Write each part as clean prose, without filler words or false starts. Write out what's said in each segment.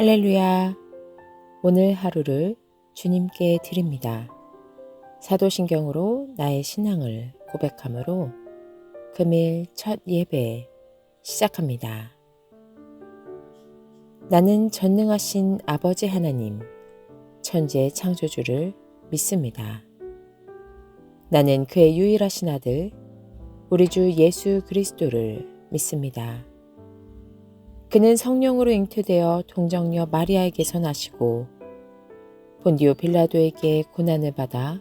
할렐루야. 오늘 하루를 주님께 드립니다. 사도신경으로 나의 신앙을 고백함으로 금일 첫 예배 시작합니다. 나는 전능하신 아버지 하나님, 천지의 창조주를 믿습니다. 나는 그의 유일하신 아들, 우리 주 예수 그리스도를 믿습니다. 그는 성령으로 잉태되어 동정녀 마리아에게서 나시고 본디오 빌라도에게 고난을 받아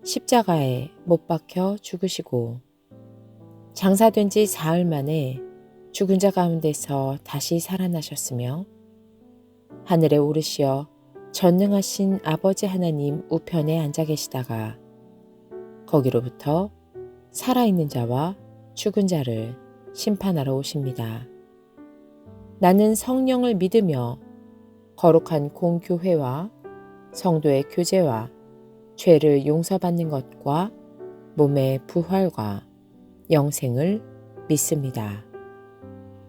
십자가에 못 박혀 죽으시고 장사된 지 사흘 만에 죽은 자 가운데서 다시 살아나셨으며 하늘에 오르시어 전능하신 아버지 하나님 우편에 앉아 계시다가 거기로부터 살아있는 자와 죽은 자를 심판하러 오십니다. 나는 성령을 믿으며 거룩한 공교회와 성도의 교제와 죄를 용서받는 것과 몸의 부활과 영생을 믿습니다.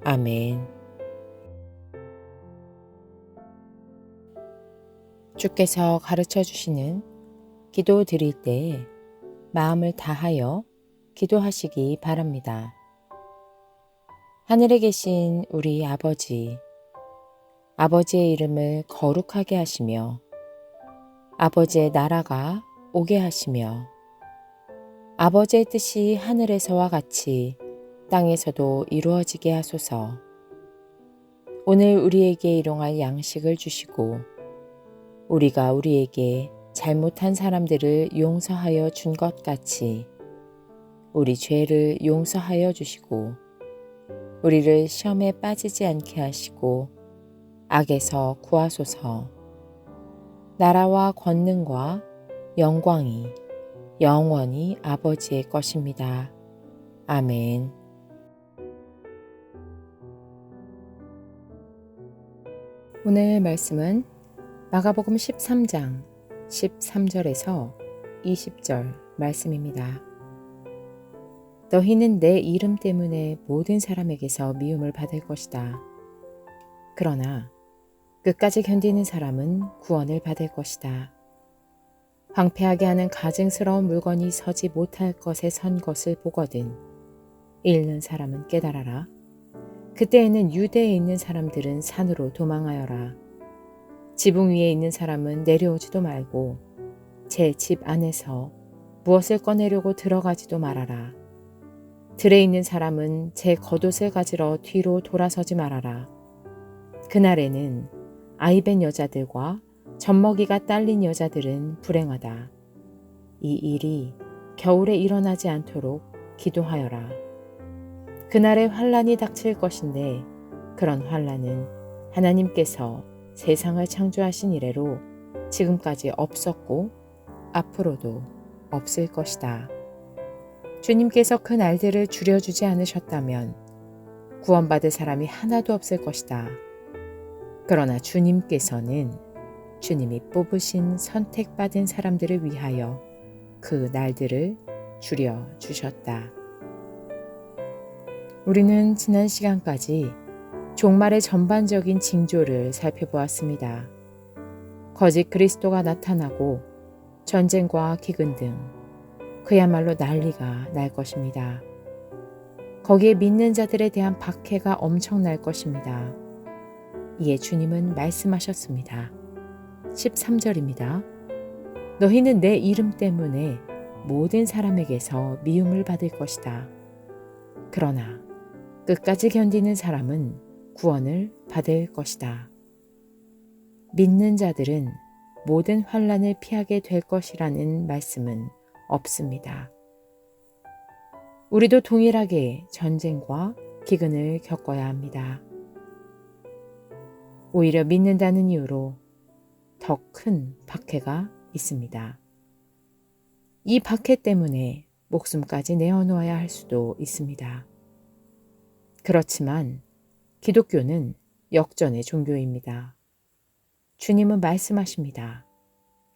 아멘. 주께서 가르쳐 주시는 기도 드릴 때에 마음을 다하여 기도하시기 바랍니다. 하늘에 계신 우리 아버지, 아버지의 이름을 거룩하게 하시며 아버지의 나라가 오게 하시며 아버지의 뜻이 하늘에서와 같이 땅에서도 이루어지게 하소서. 오늘 우리에게 일용할 양식을 주시고 우리가 우리에게 잘못한 사람들을 용서하여 준 것 같이 우리 죄를 용서하여 주시고 우리를 시험에 빠지지 않게 하시고 악에서 구하소서. 나라와 권능과 영광이 영원히 아버지의 것입니다. 아멘. 오늘 말씀은 마가복음 13장 13절에서 20절 말씀입니다. 너희는 내 이름 때문에 모든 사람에게서 미움을 받을 것이다. 그러나 끝까지 견디는 사람은 구원을 받을 것이다. 황폐하게 하는 가증스러운 물건이 서지 못할 것에 선 것을 보거든 읽는 사람은 깨달아라. 그때에는 유대에 있는 사람들은 산으로 도망하여라. 지붕 위에 있는 사람은 내려오지도 말고 제 집 안에서 무엇을 꺼내려고 들어가지도 말아라. 들에 있는 사람은 제 겉옷을 가지러 뒤로 돌아서지 말아라. 그날에는 아이벤 여자들과 젖먹이가 딸린 여자들은 불행하다. 이 일이 겨울에 일어나지 않도록 기도하여라. 그날에 환란이 닥칠 것인데 그런 환란은 하나님께서 세상을 창조하신 이래로 지금까지 없었고 앞으로도 없을 것이다. 주님께서 그 날들을 줄여주지 않으셨다면 구원받을 사람이 하나도 없을 것이다. 그러나 주님께서는 주님이 뽑으신 선택받은 사람들을 위하여 그 날들을 줄여주셨다. 우리는 지난 시간까지 종말의 전반적인 징조를 살펴보았습니다. 거짓 그리스도가 나타나고 전쟁과 기근 등 그야말로 난리가 날 것입니다. 거기에 믿는 자들에 대한 박해가 엄청날 것입니다. 이에 주님은 말씀하셨습니다. 13절입니다. 너희는 내 이름 때문에 모든 사람에게서 미움을 받을 것이다. 그러나 끝까지 견디는 사람은 구원을 받을 것이다. 믿는 자들은 모든 환난을 피하게 될 것이라는 말씀은 없습니다. 우리도 동일하게 전쟁과 기근을 겪어야 합니다. 오히려 믿는다는 이유로 더 큰 박해가 있습니다. 이 박해 때문에 목숨까지 내어놓아야 할 수도 있습니다. 그렇지만 기독교는 역전의 종교입니다. 주님은 말씀하십니다.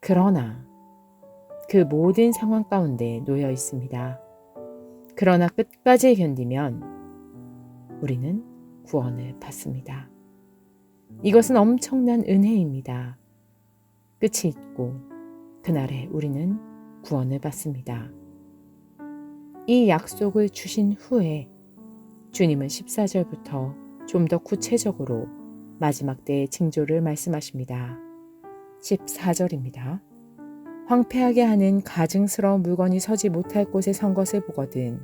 그러나 그 모든 상황 가운데 놓여 있습니다. 그러나 끝까지 견디면 우리는 구원을 받습니다. 이것은 엄청난 은혜입니다. 끝이 있고 그날에 우리는 구원을 받습니다. 이 약속을 주신 후에 주님은 14절부터 좀 더 구체적으로 마지막 때의 징조를 말씀하십니다. 14절입니다. 황폐하게 하는 가증스러운 물건이 서지 못할 곳에 선 것을 보거든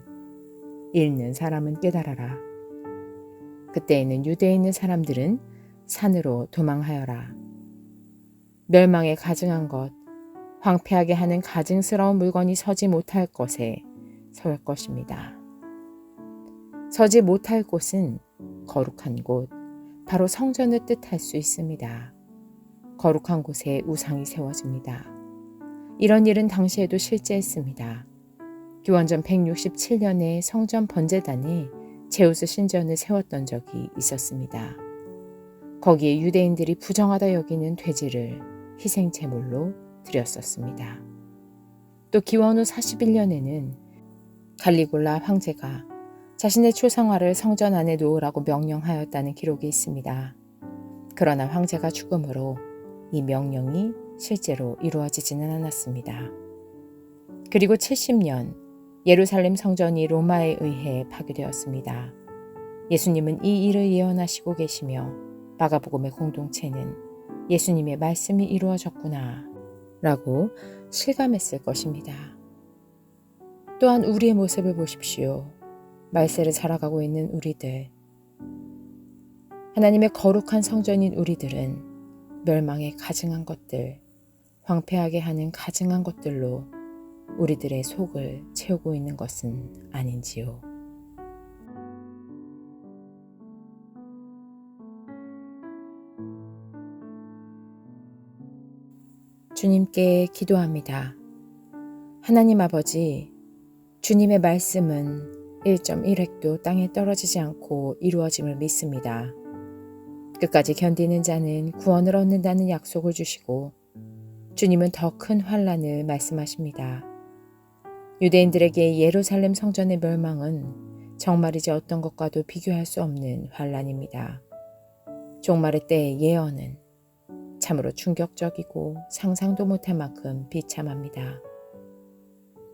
읽는 사람은 깨달아라. 그때에는 유대에 있는 사람들은 산으로 도망하여라. 멸망에 가증한 것, 황폐하게 하는 가증스러운 물건이 서지 못할 것에 설 것입니다. 서지 못할 곳은 거룩한 곳, 바로 성전을 뜻할 수 있습니다. 거룩한 곳에 우상이 세워집니다. 이런 일은 당시에도 실제했습니다. 기원전 167년에 성전 번제단에 제우스 신전을 세웠던 적이 있었습니다. 거기에 유대인들이 부정하다 여기는 돼지를 희생 제물로 드렸었습니다. 또 기원 후 41년에는 갈리골라 황제가 자신의 초상화를 성전 안에 놓으라고 명령하였다는 기록이 있습니다. 그러나 황제가 죽음으로 이 명령이 실제로 이루어지지는 않았습니다. 그리고 70년 예루살렘 성전이 로마에 의해 파괴되었습니다. 예수님은 이 일을 예언하시고 계시며 마가복음의 공동체는 예수님의 말씀이 이루어졌구나 라고 실감했을 것입니다. 또한 우리의 모습을 보십시오. 말세를 살아가고 있는 우리들. 하나님의 거룩한 성전인 우리들은 멸망에 가증한 것들, 황폐하게 하는 가증한 것들로 우리들의 속을 채우고 있는 것은 아닌지요. 주님께 기도합니다. 하나님 아버지, 주님의 말씀은 1.1획도 땅에 떨어지지 않고 이루어짐을 믿습니다. 끝까지 견디는 자는 구원을 얻는다는 약속을 주시고 주님은 더 큰 환란을 말씀하십니다. 유대인들에게 예루살렘 성전의 멸망은 정말이지 어떤 것과도 비교할 수 없는 환란입니다. 종말의 때의 예언은 참으로 충격적이고 상상도 못할 만큼 비참합니다.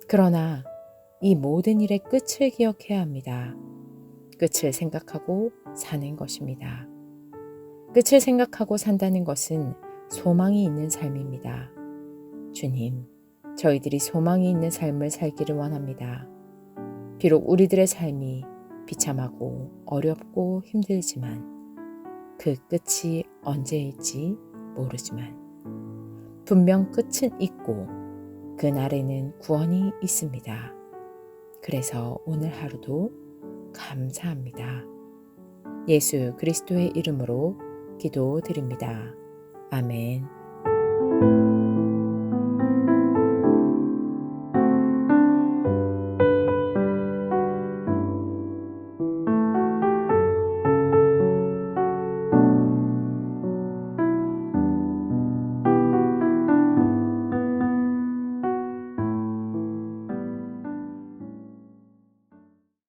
그러나 이 모든 일의 끝을 기억해야 합니다. 끝을 생각하고 사는 것입니다. 끝을 생각하고 산다는 것은 소망이 있는 삶입니다. 주님, 저희들이 소망이 있는 삶을 살기를 원합니다. 비록 우리들의 삶이 비참하고 어렵고 힘들지만 그 끝이 언제일지 모르지만 분명 끝은 있고 그날에는 구원이 있습니다. 그래서 오늘 하루도 감사합니다. 예수 그리스도의 이름으로 기도드립니다. 아멘.